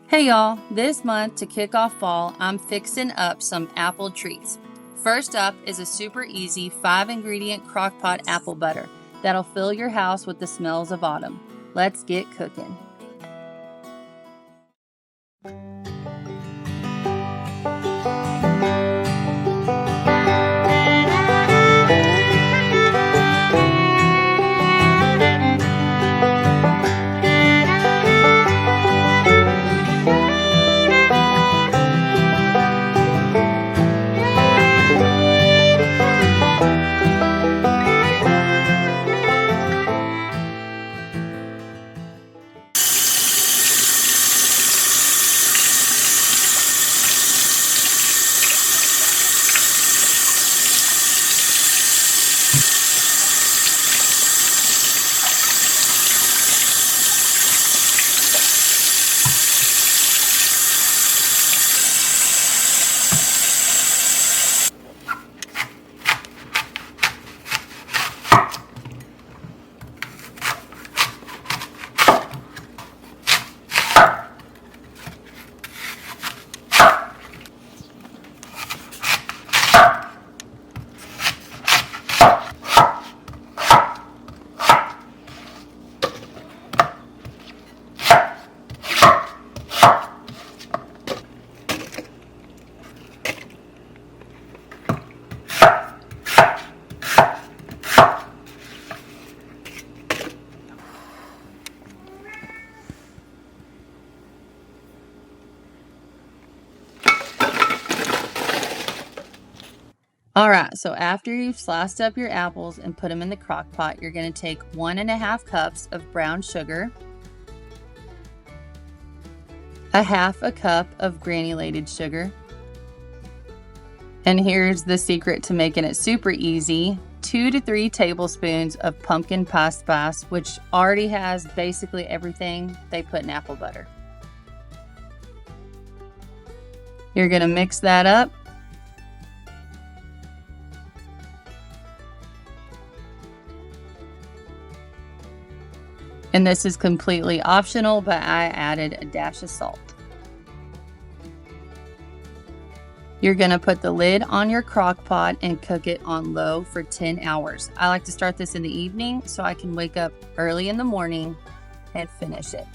Hey y'all, this month to kick off fall, I'm fixing up some apple treats. First up is a super easy 5-ingredient crock pot apple butter that'll fill your house with the smells of autumn. Let's get cooking. Alright, so after you've sliced up your apples and put them in the crock pot, you're going to take 1.5 cups of brown sugar, a half a cup of granulated sugar, and here's the secret to making it super easy, 2 to 3 tablespoons of pumpkin pie spice, which already has basically everything they put in apple butter. You're going to mix that up. And this is completely optional, but I added a dash of salt. You're going to put the lid on your crock pot and cook it on low for 10 hours. I like to start this in the evening so I can wake up early in the morning and finish it.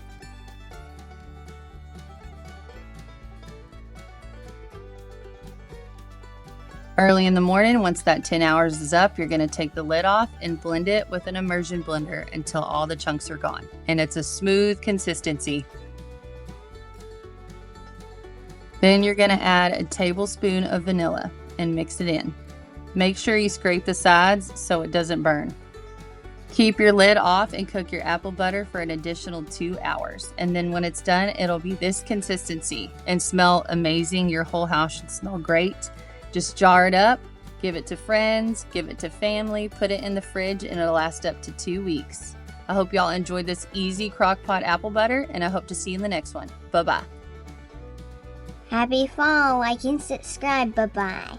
Early in the morning, once that 10 hours is up, you're going to take the lid off and blend it with an immersion blender until all the chunks are gone. And it's a smooth consistency. Then you're going to add a tablespoon of vanilla and mix it in. Make sure you scrape the sides so it doesn't burn. Keep your lid off and cook your apple butter for an additional 2 hours. And then when it's done, it'll be this consistency and smell amazing. Your whole house should smell great. Just jar it up, give it to friends, give it to family, put it in the fridge, and it'll last up to 2 weeks. I hope y'all enjoyed this easy crock pot apple butter, and I hope to see you in the next one. Bye-bye. Happy fall, like and subscribe, bye-bye.